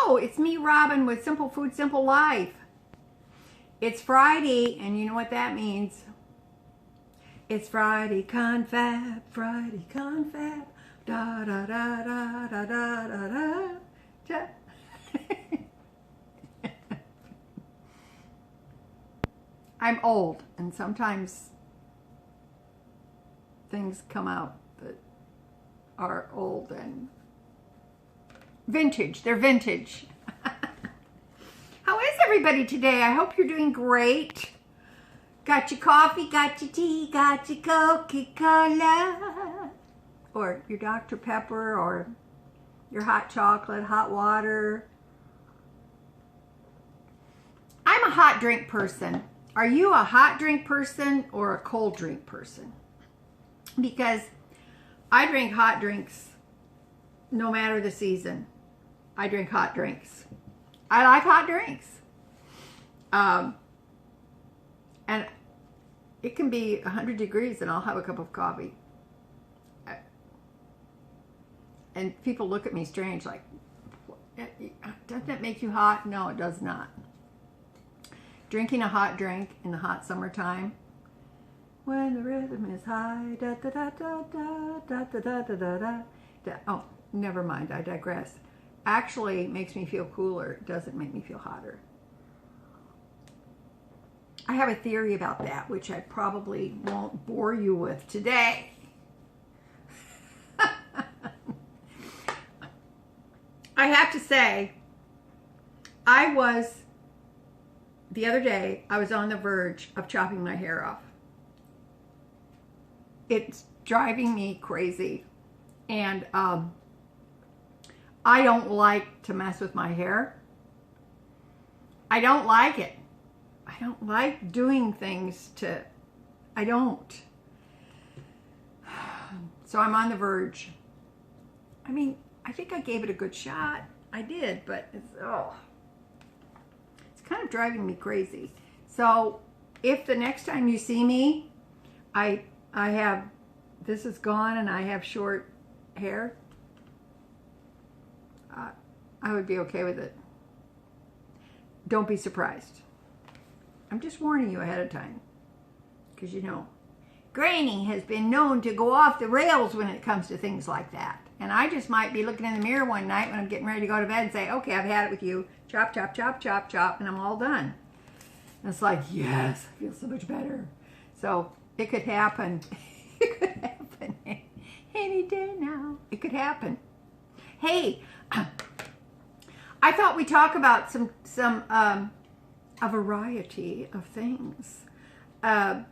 Hello, it's me, Robin, with Simple Food, Simple Life. It's Friday, and you know what that means. It's Friday Confab, Friday Confab, da da da da da da da da. I'm old, and sometimes things come out that are old and vintage. They're vintage. How is everybody today? I hope you're doing great. Got your coffee, got your tea, got your Coca-Cola, or your Dr. Pepper, or your hot chocolate, hot water. I'm a hot drink person. Are you a hot drink person or a cold drink person? Because I drink hot drinks no matter the season. I drink hot drinks. I like hot drinks. And it can be 100 degrees and I'll have a cup of coffee. And people look at me strange, like, doesn't that make you hot? No, it does not. Drinking a hot drink in the hot summertime, when the rhythm is high, da da da da da da da da da da da. Oh, never mind, I digress. Actually makes me feel cooler. It doesn't make me feel hotter. I have a theory about that, which I probably won't bore you with today. I have to say, the other day, I was on the verge of chopping my hair off. It's driving me crazy. And I don't like to mess with my hair. I don't like it. I don't like doing things I don't. So I'm on the verge. I mean, I think I gave it a good shot. I did, but it's kind of driving me crazy. So if the next time you see me, this is gone and I have short hair, I would be okay with it. Don't be surprised. I'm just warning you ahead of time. Because you know, Granny has been known to go off the rails when it comes to things like that. And I just might be looking in the mirror one night when I'm getting ready to go to bed and say, okay, I've had it with you. Chop, chop, chop, chop, chop, and I'm all done. And it's like, yes, I feel so much better. So it could happen. It could happen any day now. It could happen. Hey, I thought we'd talk about a variety of things. I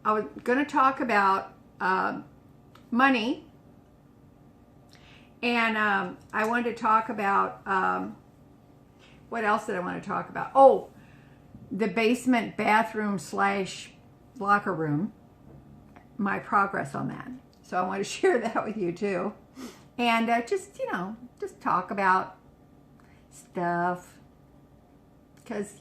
was going to talk about money, and I wanted to talk about what else did I want to talk about? Oh, the basement bathroom / locker room. My progress on that. So I want to share that with you too, and just talk about stuff, because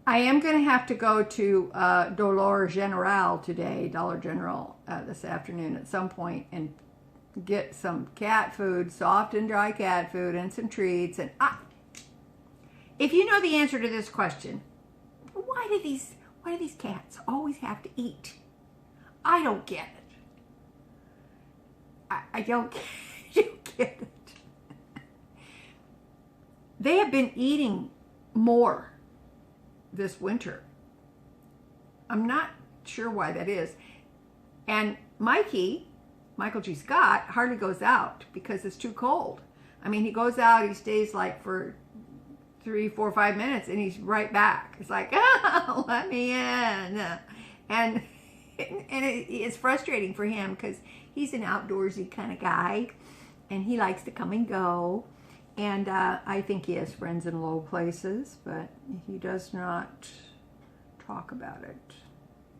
I am going to have to go to Dollar General today, Dollar General, this afternoon at some point, and get some cat food, soft and dry cat food, and some treats. And if you know the answer to this question, why do these cats always have to eat? I don't get it. I don't get it. They have been eating more this winter. I'm not sure why that is. And Michael G. Scott, hardly goes out because it's too cold. I mean, he goes out, he stays like for 3, 4, 5 minutes, and he's right back. It's like, oh, let me in. And it's frustrating for him because he's an outdoorsy kind of guy, and he likes to come and go. And I think he has friends in low places, but he does not talk about it.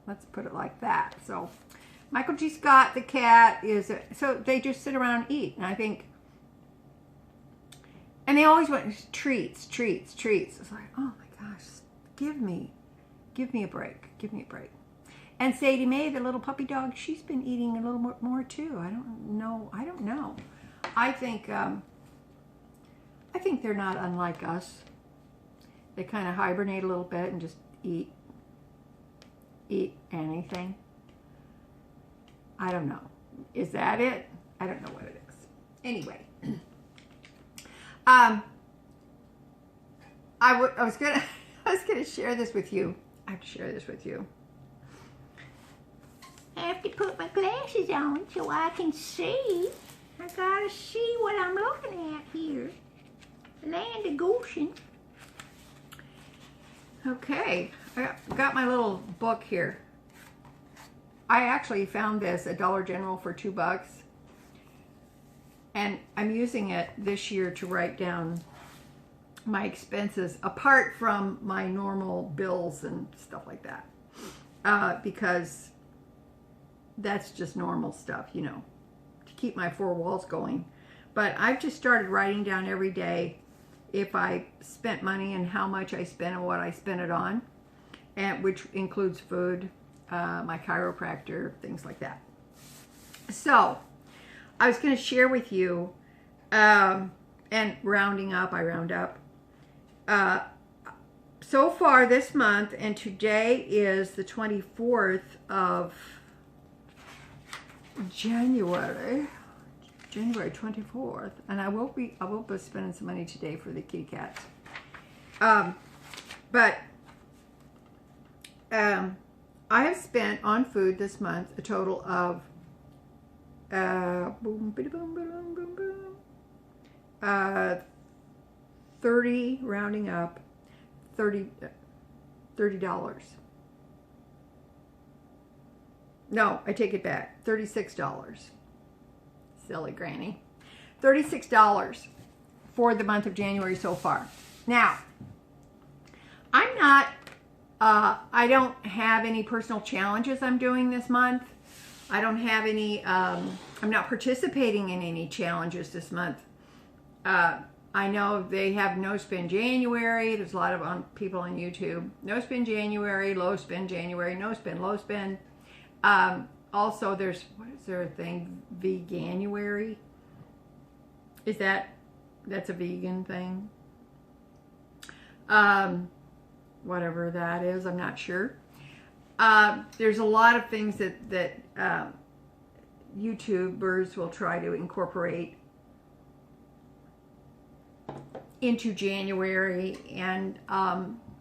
Let's put it like that. So Michael G. Scott, the cat, so they just sit around and eat. And I think, and they always want treats. It's like, oh my gosh, give me a break. Give me a break. And Sadie Mae, the little puppy dog, she's been eating a little more too. I don't know. I think I think they're not unlike us. They kind of hibernate a little bit and just eat anything. I don't know. Is that it? I don't know what it is. Anyway, I was gonna share this with you. I have to share this with you. I have to put my glasses on so I can see. I gotta see what I'm looking at here. Land of Goshen. Okay, I got my little book here. I actually found this at Dollar General for $2. And I'm using it this year to write down my expenses apart from my normal bills and stuff like that. Because that's just normal stuff, you know, to keep my four walls going. But I've just started writing down every day if I spent money and how much I spent and what I spent it on, and which includes food, my chiropractor, things like that. So I was going to share with you, and rounding up, I round up. So far this month, and today is the 24th of January 24th, and I will be spending some money today for the kitty cats. But I have spent on food this month a total of 30, rounding up, $30. No, I take it back. $36. Silly granny. $36 for the month of January so far. Now, I'm not, I don't have any personal challenges I'm doing this month. I don't have any, I'm not participating in any challenges this month. I know they have no spend January. There's a lot of people on YouTube. No spend January, low spend January, no spend, low spend. Also, there's, what is there a thing? Veganuary? Is that's a vegan thing? Whatever that is, I'm not sure. There's a lot of things that YouTubers will try to incorporate into January and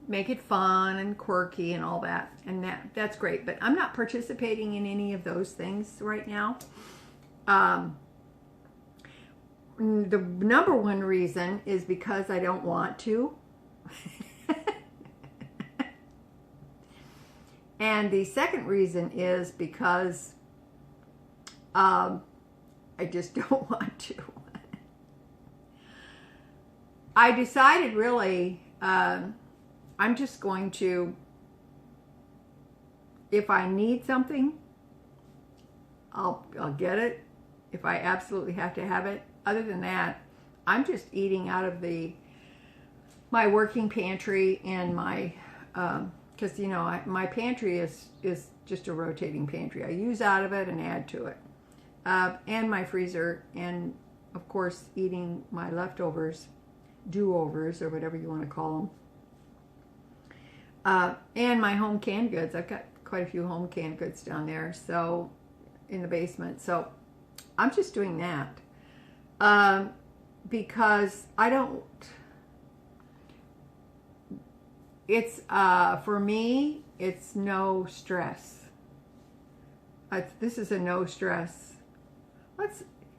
make it fun and quirky and all that, and that's great, but I'm not participating in any of those things right now. The number one reason is because I don't want to. And the second reason is because I just don't want to. I decided really, I'm just going to, if I need something, I'll get it. If I absolutely have to have it. Other than that, I'm just eating out of my working pantry and my, because you know, my pantry is just a rotating pantry. I use out of it and add to it. And my freezer, and of course eating my leftovers, do-overs, or whatever you want to call them. And my home canned goods. I've got quite a few home canned goods down there, so in the basement. So I'm just doing that because I don't. It's for me, it's no stress. This is a no stress.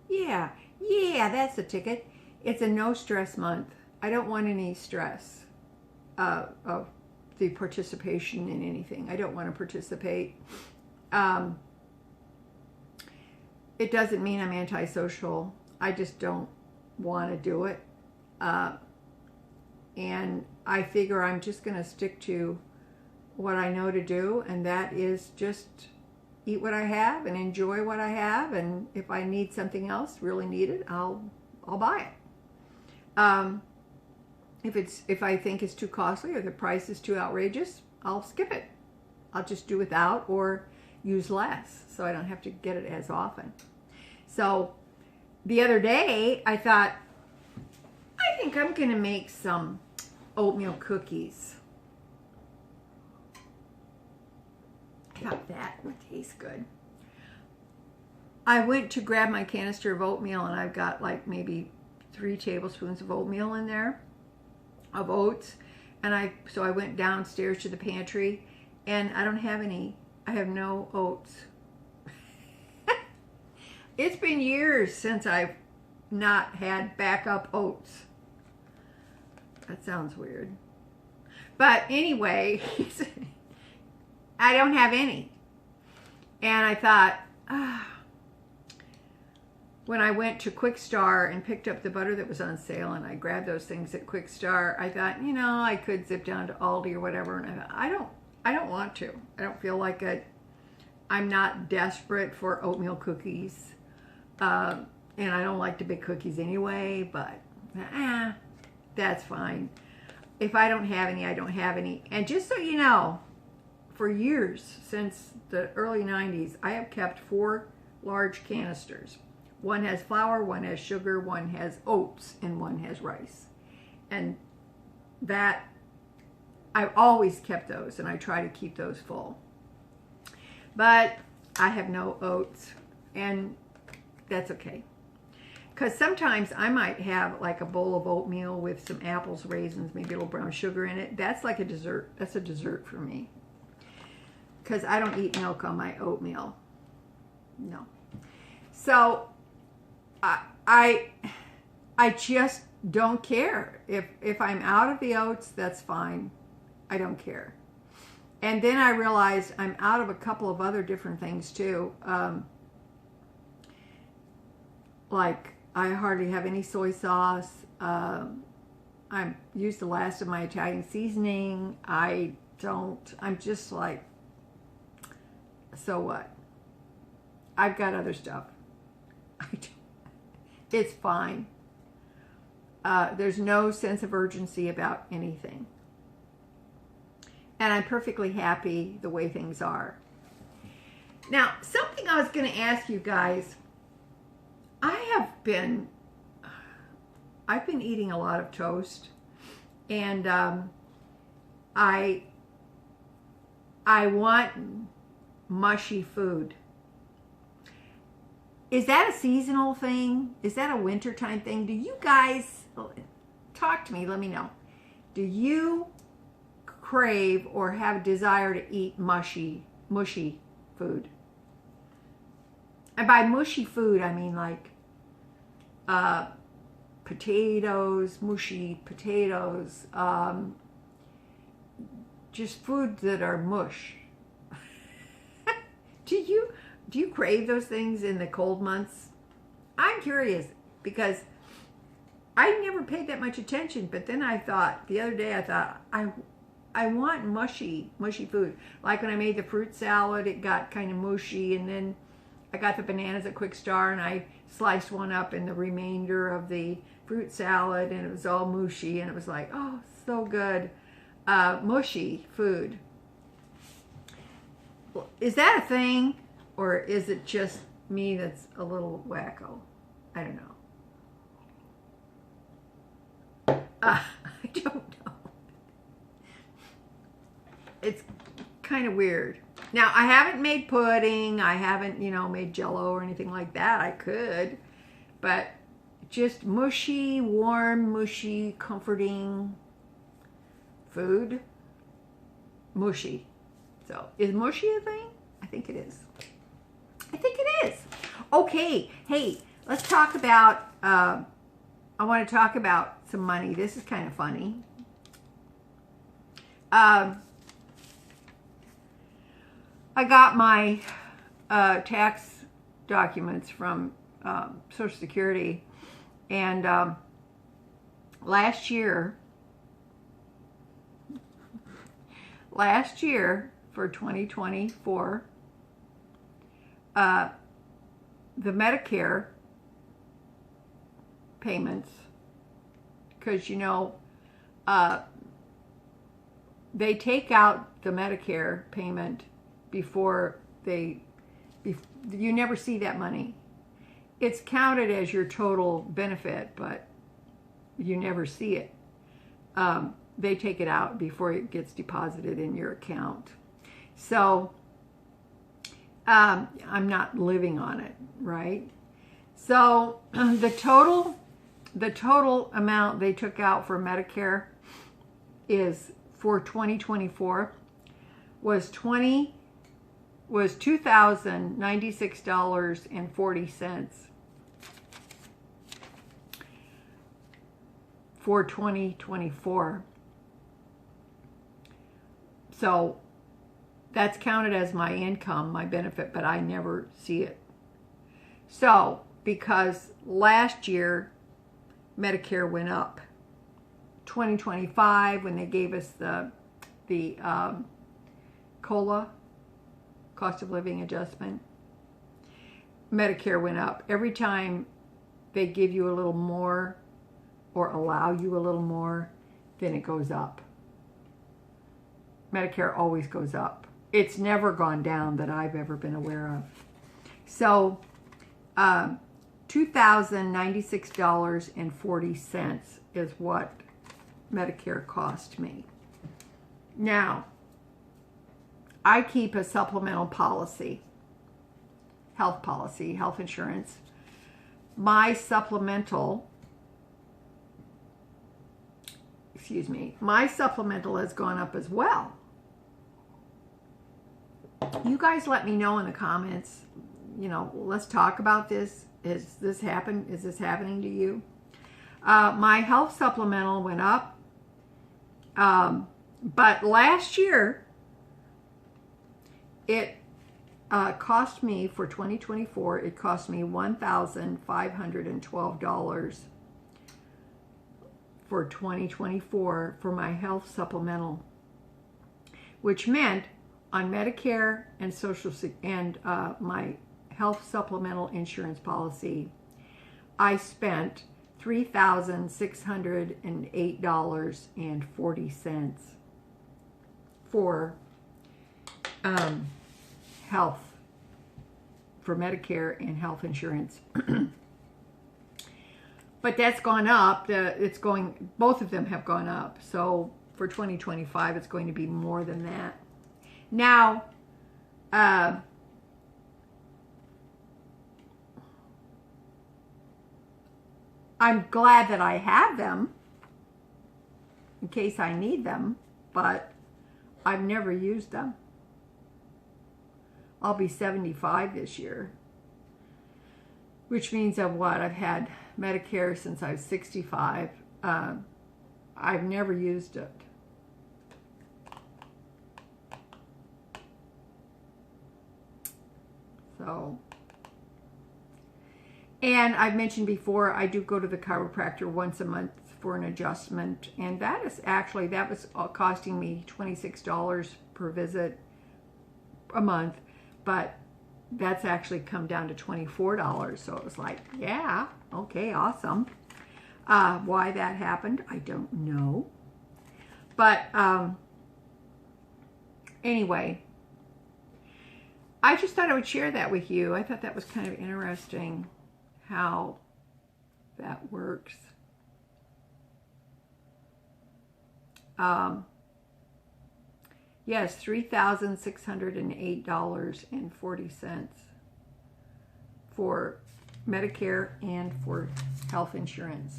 Yeah, that's the ticket. It's a no stress month. I don't want any stress of the participation in anything. I don't want to participate. It doesn't mean I'm antisocial. I just don't want to do it. And I figure I'm just going to stick to what I know to do, and that is just eat what I have and enjoy what I have, and if I need something else, really need it, I'll buy it. If I think it's too costly or the price is too outrageous, I'll skip it. I'll just do without or use less so I don't have to get it as often. So the other day I thought think I'm going to make some oatmeal cookies. Got that would taste good. I went to grab my canister of oatmeal, and I've got like maybe 3 tablespoons of oatmeal in there, of oats. And so I went downstairs to the pantry, and I don't have any. I have no oats. It's been years since I've not had backup oats. That sounds weird. But anyway, I don't have any. And I thought, when I went to Quick Star and picked up the butter that was on sale, and I grabbed those things at Quick Star, I thought, you know, I could zip down to Aldi or whatever. And I thought, I don't want to. I don't feel like I'm not desperate for oatmeal cookies. And I don't like to bake cookies anyway, but that's fine. If I don't have any, I don't have any. And just so you know, for years, since the early 90s, I have kept 4 large canisters. One has flour, one has sugar, one has oats, and one has rice. And that, I've always kept those, and I try to keep those full. But I have no oats, and that's okay. Because sometimes I might have like a bowl of oatmeal with some apples, raisins, maybe a little brown sugar in it. That's like a dessert. That's a dessert for me. Because I don't eat milk on my oatmeal. No. So I just don't care. If I'm out of the oats, that's fine. I don't care. And then I realized I'm out of a couple of other different things too. Like I hardly have any soy sauce. I used the last of my Italian seasoning. I'm just like, so what? I've got other stuff. It's fine. There's no sense of urgency about anything. And I'm perfectly happy the way things are. Now, something I was going to ask you guys. I've been eating a lot of toast, and I want mushy food. Is that a seasonal thing? Is that a wintertime thing? Do you guys, talk to me, let me know. Do you crave or have a desire to eat mushy food? And by mushy food, I mean like potatoes, mushy potatoes, just foods that are mush. Do you crave those things in the cold months? I'm curious because I never paid that much attention, but then I thought, the other day I thought, I want mushy food. Like when I made the fruit salad, it got kind of mushy, and then I got the bananas at Quick Star, and I sliced one up in the remainder of the fruit salad, and it was all mushy, and it was like, oh, so good. Mushy food. Is that a thing, or is it just me that's a little wacko? I don't know. I don't know. It's kind of weird. Now, I haven't made pudding. I haven't, made Jell-O or anything like that. I could. But just mushy, warm, mushy, comforting food. Mushy. So, is mushy a thing? I think it is. I think it is. Okay. Hey, let's talk about, I want to talk about some money. This is kind of funny. I got my tax documents from Social Security, and last year for 2024, the Medicare payments, because they take out the Medicare payment before you never see that money. It's counted as your total benefit, but you never see it. They take it out before it gets deposited in your account. So I'm not living on it, right? So the total amount they took out for Medicare is for 2024 was $2,096.40 for 2024. So that's counted as my income, my benefit, but I never see it. So because last year Medicare went up, 2025 when they gave us the COLA, cost of living adjustment, Medicare went up. Every time they give you a little more or allow you a little more, then it goes up. Medicare always goes up. It's never gone down that I've ever been aware of. So $2,096.40 is what Medicare cost me. Now, I keep a supplemental policy, health insurance. My supplemental has gone up as well. You guys let me know in the comments, let's talk about this. Is this happening to you? My health supplemental went up. But last year, it cost me, for 2024, it cost me $1,512 for 2024 for my health supplemental, which meant on Medicare and my health supplemental insurance policy, I spent $3,608.40 for health, for Medicare and health insurance. But that's gone up. Both of them have gone up. So for 2025, it's going to be more than that. Now, I'm glad that I have them in case I need them, but I've never used them. I'll be 75 this year, which means I've had Medicare since I was 65. I've never used it. So, and I've mentioned before, I do go to the chiropractor once a month for an adjustment, and that was costing me $26 per visit a month, but that's actually come down to $24. So it was like, yeah, okay, awesome. Why that happened, I don't know. But anyway, I just thought I would share that with you. I thought that was kind of interesting how that works. Yes, $3,608.40 for Medicare and for health insurance.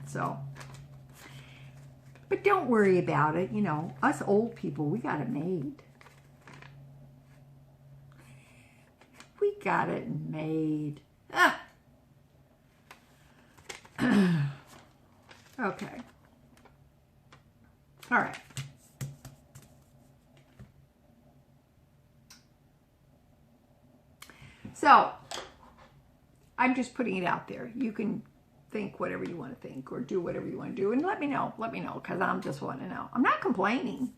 So, but don't worry about it. Us old people, we got it made. We got it made. Okay. All right. So, I'm just putting it out there. You can think whatever you want to think or do whatever you want to do, and let me know, because I'm just wanting to know. I'm not complaining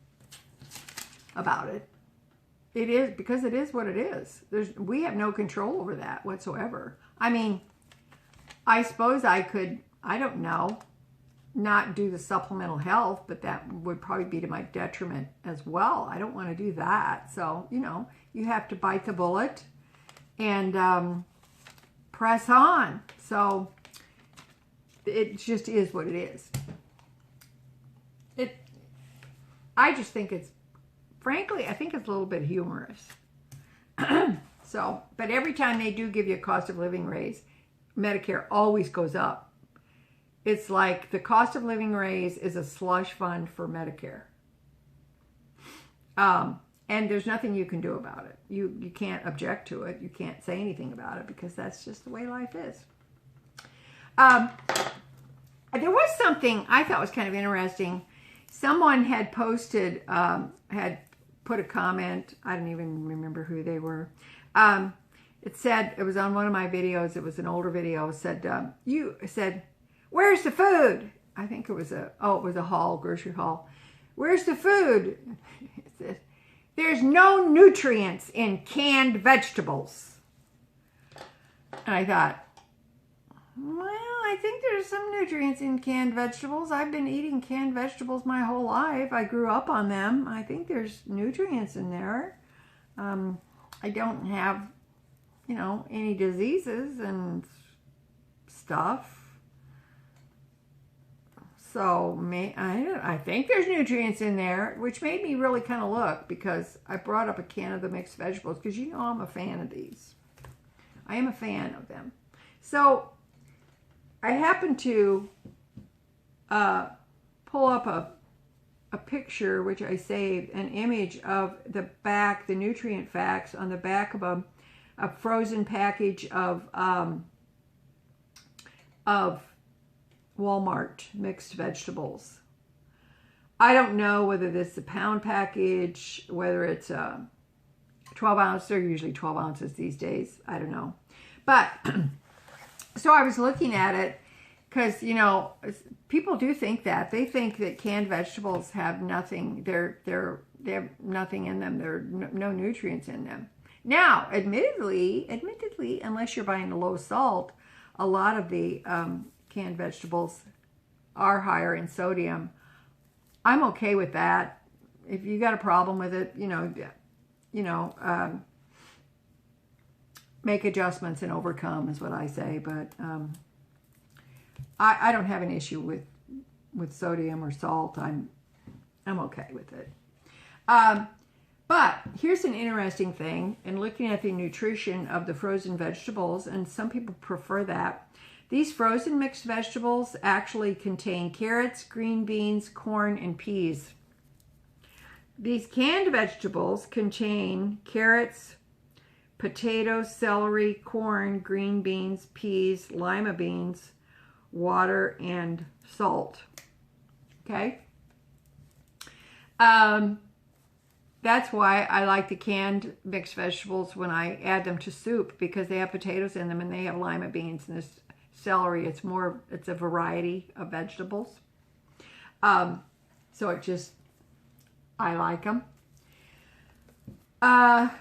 about it. It is, because it is what it is. We have no control over that whatsoever. I mean, I suppose I could, I don't know, not do the supplemental health, but that would probably be to my detriment as well. I don't want to do that. So, you have to bite the bullet and press on. So it just is what it is. I just think it's, frankly, I think it's a little bit humorous. So, but every time they do give you a cost of living raise, Medicare always goes up. It's like the cost of living raise is a slush fund for Medicare. And there's nothing you can do about it. You can't object to it. You can't say anything about it because that's just the way life is. There was something I thought was kind of interesting. Someone had posted, had put a comment. I don't even remember who they were. It said, it was on one of my videos. It was an older video. It said, where's the food? I think it was it was a haul, grocery haul. Where's the food? It said, there's no nutrients in canned vegetables. And I thought, well, I think there's some nutrients in canned vegetables. I've been eating canned vegetables my whole life. I grew up on them. I think there's nutrients in there. I don't have, any diseases and stuff. So I think there's nutrients in there, which made me really kind of look, because I brought up a can of the mixed vegetables because I'm a fan of these. I am a fan of them. So I happened to pull up a picture, which I saved, an image of the nutrient facts on the back of a frozen package of Walmart mixed vegetables. I don't know whether this is a pound package, whether it's a 12 ounce. They're usually 12 ounces these days. I don't know. But so I was looking at it because, people do think that. They think that canned vegetables have nothing. They have nothing in them. There are no nutrients in them. Now, admittedly, unless you're buying a low salt, a lot of the canned vegetables are higher in sodium. I'm okay with that. If you got a problem with it, make adjustments and overcome is what I say. But I don't have an issue with sodium or salt. I'm okay with it. But here's an interesting thing, in looking at the nutrition of the frozen vegetables, and some people prefer that. These frozen mixed vegetables actually contain carrots, green beans, corn, and peas. These canned vegetables contain carrots, potatoes, celery, corn, green beans, peas, lima beans, water, and salt. Okay? That's why I like the canned mixed vegetables when I add them to soup, because they have potatoes in them and they have lima beans and this celery. It's a variety of vegetables. So I like them. And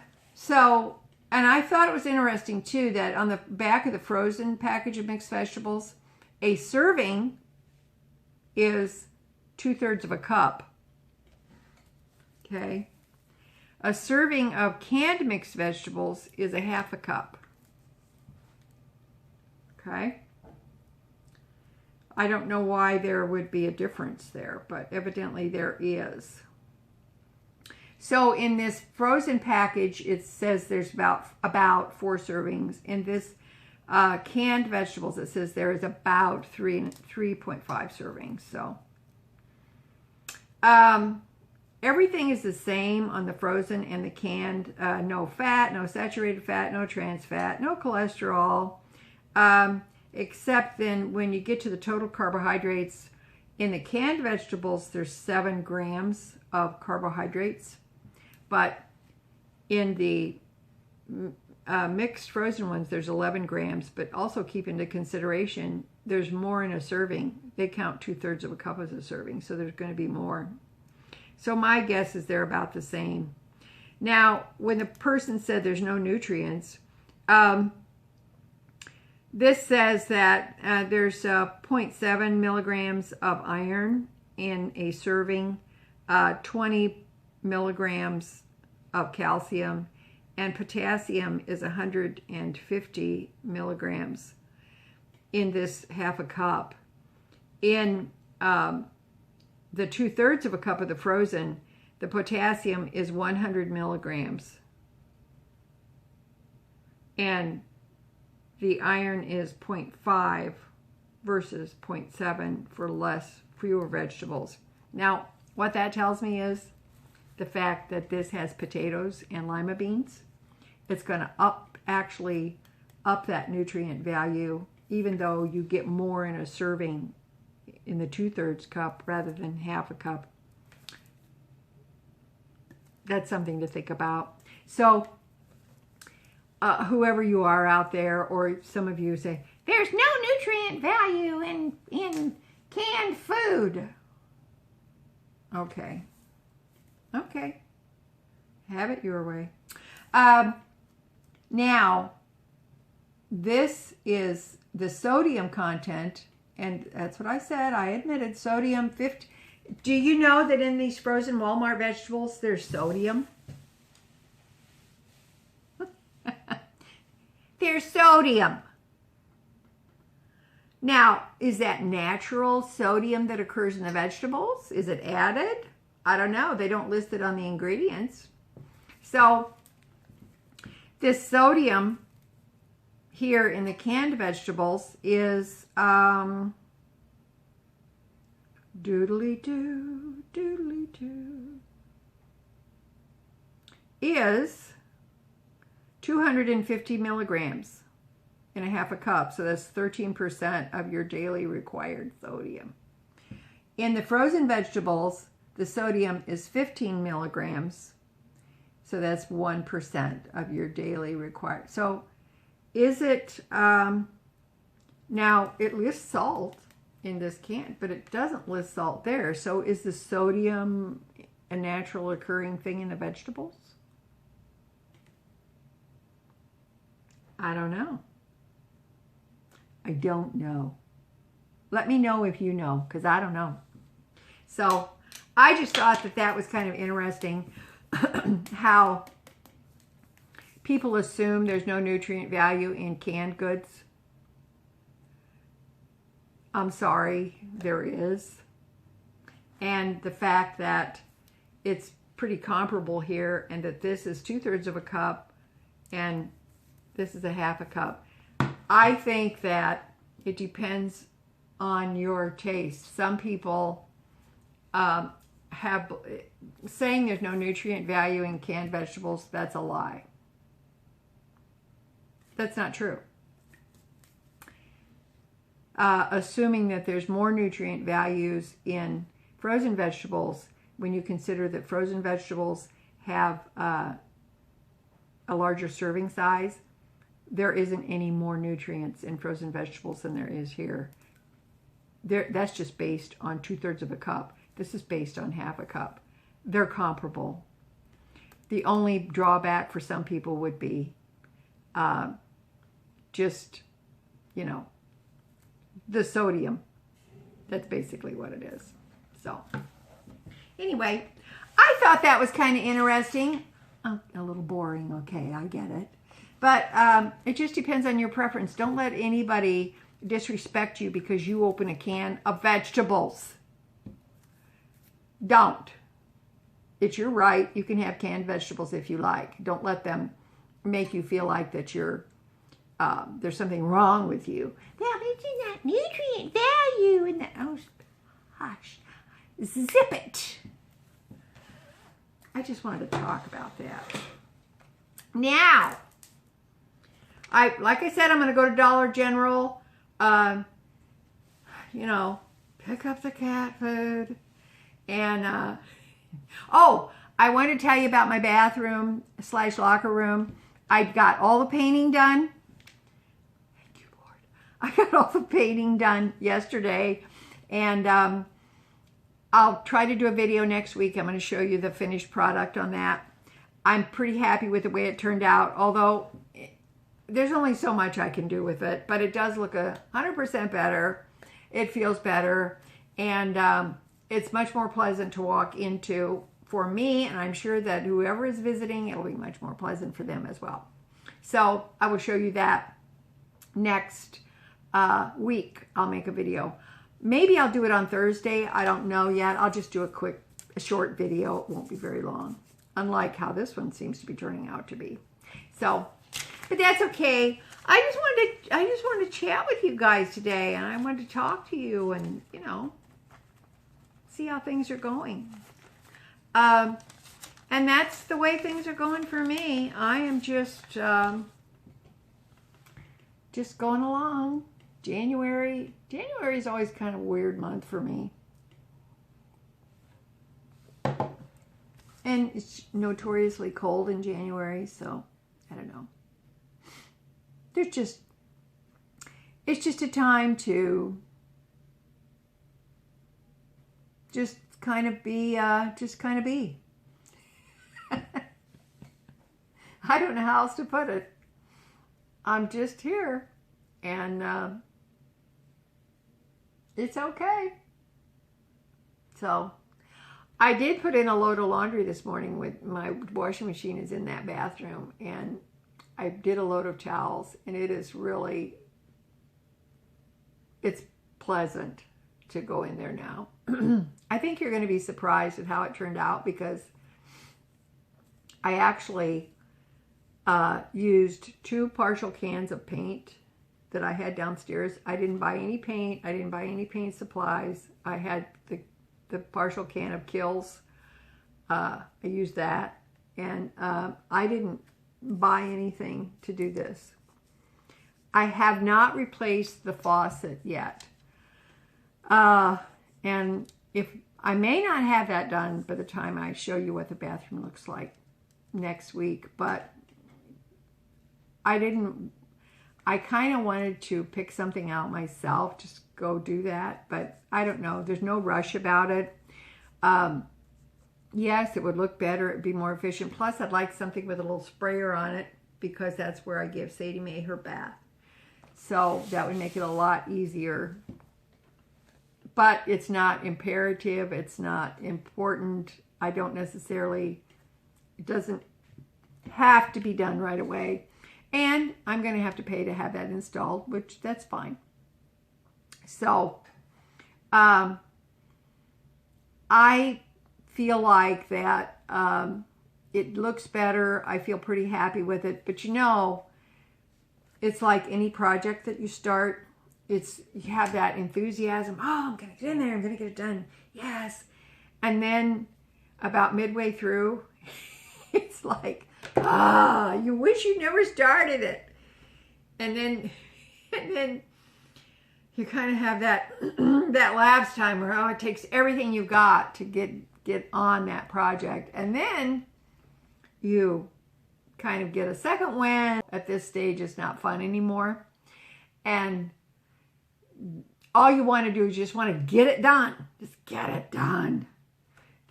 I thought it was interesting too that on the back of the frozen package of mixed vegetables, a serving is 2/3 of a cup. Okay. A serving of canned mixed vegetables is 1/2 a cup. Okay. I don't know why there would be a difference there, but evidently there is. So in this frozen package, it says there's about 4 servings. In this canned vegetables, it says there is about 3.5 servings. So everything is the same on the frozen and the canned. No fat, no saturated fat, no trans fat, no cholesterol. Except then when you get to the total carbohydrates, in the canned vegetables, there's 7 grams of carbohydrates. But in the mixed frozen ones, there's 11 grams. But also keep into consideration, there's more in a serving. They count 2/3 of a cup as a serving, so there's going to be more. So my guess is they're about the same. Now, when the person said there's no nutrients, this says that there's 0.7 milligrams of iron in a serving, 20 milligrams of calcium, and potassium is 150 milligrams in this 1/2 a cup. In the 2/3 of a cup of the frozen, the potassium is 100 milligrams. And the iron is 0.5 versus 0.7 for fewer vegetables. Now, what that tells me is the fact that this has potatoes and lima beans. It's going to actually up that nutrient value, even though you get more in a serving in the 2/3 cup rather than half a cup. That's something to think about. So whoever you are out there, or some of you say, there's no nutrient value in canned food. Okay. Okay. Have it your way. Now, this is the sodium content, and that's what I said. I admitted sodium 50. Do you know that in these frozen Walmart vegetables, there's sodium? There's sodium. Now, is that natural sodium that occurs in the vegetables? Is it added? I don't know. They don't list it on the ingredients. So, this sodium here in the canned vegetables is doodly-doo, doodly-doo, is 250 milligrams in a half a cup. So that's 13% of your daily required sodium. In the frozen vegetables, the sodium is 15 milligrams. So that's 1% of your daily required. So is it, now it lists salt in this can, but it doesn't list salt there. So is the sodium a natural occurring thing in the vegetables? I don't know. I don't know. Let me know if you know, because I don't know. So I just thought that that was kind of interesting how people assume there's no nutrient value in canned goods. I'm sorry, there is. And the fact that it's pretty comparable here, and that this is 2/3 of a cup and this is a half a cup. I think that it depends on your taste. Some people saying there's no nutrient value in canned vegetables, that's a lie. That's not true. Assuming that there's more nutrient values in frozen vegetables, when you consider that frozen vegetables have a larger serving size, there isn't any more nutrients in frozen vegetables than there is here. That's just based on 2/3 of a cup. This is based on half a cup. They're comparable. The only drawback for some people would be just, you know, the sodium. That's basically what it is. So, anyway, I thought that was kind of interesting. Oh, a little boring. Okay, I get it. But it just depends on your preference. Don't let anybody disrespect you because you open a can of vegetables. Don't. It's your right. You can have canned vegetables if you like. Don't let them make you feel like that you're there's something wrong with you. Well, it's in that nutrient value in that. Oh, hush. Zip it. I just wanted to talk about that. Now, like I said, I'm going to go to Dollar General, you know, pick up the cat food. And, oh, I wanted to tell you about my bathroom / locker room. I got all the painting done. Thank you, Lord. I got all the painting done yesterday. And I'll try to do a video next week. I'm going to show you the finished product on that. I'm pretty happy with the way it turned out, although there's only so much I can do with it, but it does look 100% better. It feels better, and it's much more pleasant to walk into for me, and I'm sure that whoever is visiting, it'll be much more pleasant for them as well. So I will show you that next week. I'll make a video. Maybe I'll do it on Thursday. I don't know yet. I'll just do a short video. It won't be very long, unlike how this one seems to be turning out to be. So, but that's okay. I just wanted to chat with you guys today, and I wanted to talk to you and, you know, see how things are going. And that's the way things are going for me. I am just going along. January is always kind of a weird month for me. And it's notoriously cold in January, so I don't know. It's just a time to just kind of be. I don't know how else to put it. I'm just here, and it's okay. So I did put in a load of laundry this morning. With my washing machine is in that bathroom, and I did a load of towels, and it's pleasant to go in there now. I think you're going to be surprised at how it turned out, because I actually used 2 partial cans of paint that I had downstairs. I didn't buy any paint. I didn't buy any paint supplies. I had the partial can of Kills. I used that, and I didn't buy anything to do this. I have not replaced the faucet yet. And if I may not have that done by the time I show you what the bathroom looks like next week, but I kind of wanted to pick something out myself, just go do that, but I don't know. There's no rush about it. Yes, it would look better. It'd be more efficient. Plus, I'd like something with a little sprayer on it, because that's where I give Sadie Mae her bath. So that would make it a lot easier. But it's not imperative. It's not important. I don't necessarily, it doesn't have to be done right away. And I'm going to have to pay to have that installed, which that's fine. So, I feel like that it looks better. I feel pretty happy with it. But you know, it's like any project that you start, you have that enthusiasm. Oh, I'm going to get in there. I'm going to get it done. Yes. And then about midway through, it's like, you wish you never started it. And then you kind of have that that lapse time where, it takes everything you've got to get on that project. And then you kind of get a second wind. At this stage, it's not fun anymore. And all you want to do is just want to get it done. Just get it done.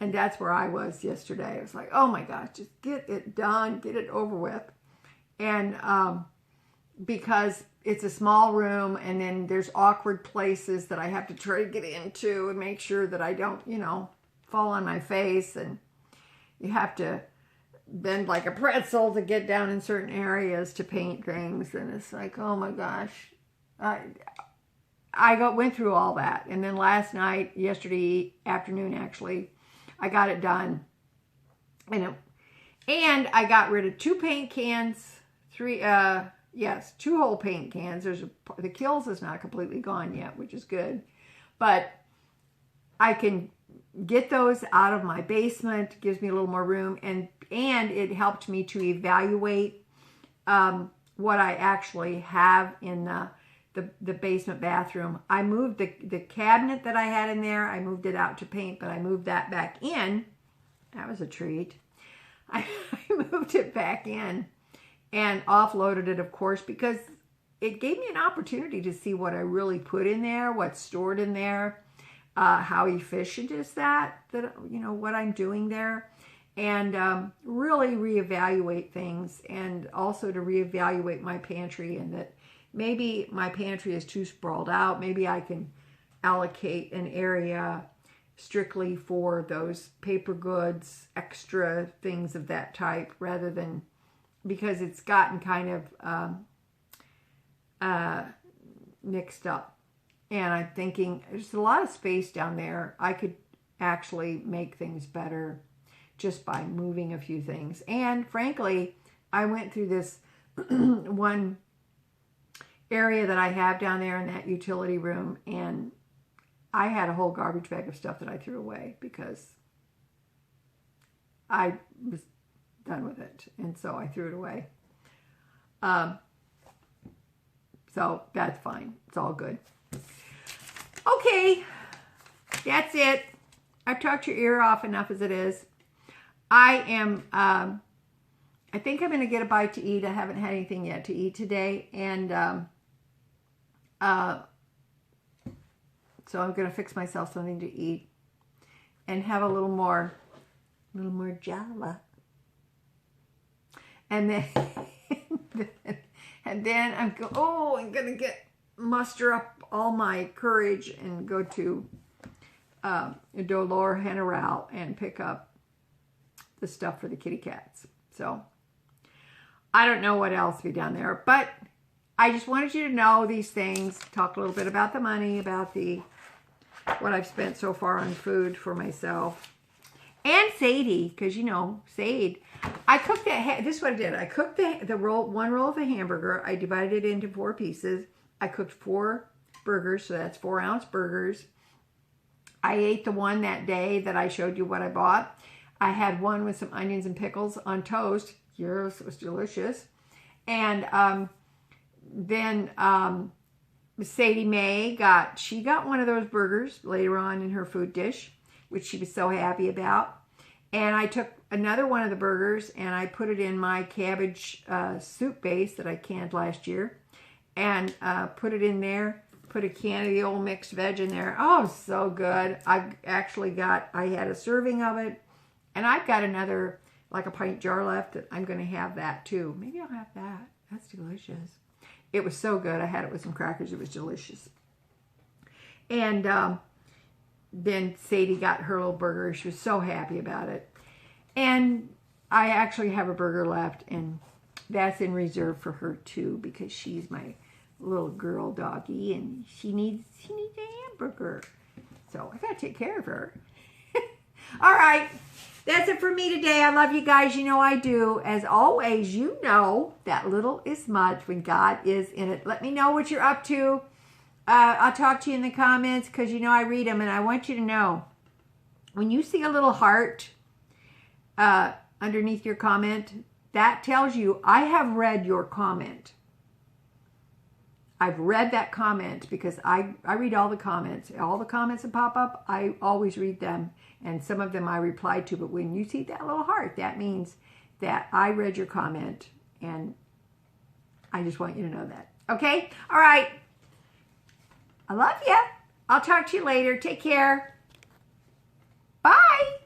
And that's where I was yesterday. I was like, oh my gosh, just get it done, get it over with. And because it's a small room, and then there's awkward places that I have to try to get into and make sure that I don't, fall on my face. And you have to bend like a pretzel to get down in certain areas to paint things. And it's like, oh my gosh. I went through all that. And then yesterday afternoon actually, I got it done. And I got rid of 2 paint cans, 2 whole paint cans. The Kills is not completely gone yet, which is good. But I can get those out of my basement. It gives me a little more room. And it helped me to evaluate what I actually have in the basement bathroom. I moved the cabinet that I had in there. I moved it out to paint, but I moved that back in. That was a treat. I moved it back in and offloaded it, of course, because it gave me an opportunity to see what I really put in there, what's stored in there, how efficient is that what I'm doing there, and really reevaluate things, and also to reevaluate my pantry, and that maybe my pantry is too sprawled out. Maybe I can allocate an area strictly for those paper goods, extra things of that type, rather than, because it's gotten kind of mixed up. And I'm thinking there's a lot of space down there. I could actually make things better just by moving a few things. And frankly, I went through this one area that I have down there in that utility room, and I had a whole garbage bag of stuff that I threw away because I was done with it. And so I threw it away. So that's fine. It's all good. Okay. That's it. I've talked your ear off enough as it is. I think I'm going to get a bite to eat. I haven't had anything yet to eat today. And so I'm going to fix myself something to eat and have a little more Java. And then, I'm going to muster up all my courage and go to Dolor General and pick up the stuff for the kitty cats. So I don't know what else to be down there, but I just wanted you to know these things, talk a little bit about the money, about what I've spent so far on food for myself. And Sadie, because Sade, I cooked that. This is what I did. I cooked one roll of a hamburger. I divided it into 4 pieces. I cooked 4 burgers, so that's 4-ounce burgers. I ate the one that day that I showed you what I bought. I had one with some onions and pickles on toast. Yes, it was delicious. And then Sadie Mae got one of those burgers later on in her food dish, which she was so happy about. And I took another one of the burgers and I put it in my cabbage soup base that I canned last year, and put it in there. Put a can of the old mixed veg in there. Oh, so good. I had a serving of it, and I've got another, like a pint jar left. I'm going to have that too. Maybe I'll have that. That's delicious. It was so good. I had it with some crackers. It was delicious. And then Sadie got her little burger. She was so happy about it. And I actually have a burger left, and that's in reserve for her too, because she's my little girl doggy, and she needs a hamburger. So I gotta take care of her. All right, that's it for me today. I love you guys. You know I do. As always, you know that little is much when God is in it. Let me know what you're up to. I'll talk to you in the comments, because I read them, and I want you to know, when you see a little heart underneath your comment, that tells you I have read your comment. I've read that comment, because I read all the comments. All the comments that pop up, I always read them. And some of them I reply to. But when you see that little heart, that means that I read your comment. And I just want you to know that. Okay? All right. I love you. I'll talk to you later. Take care. Bye.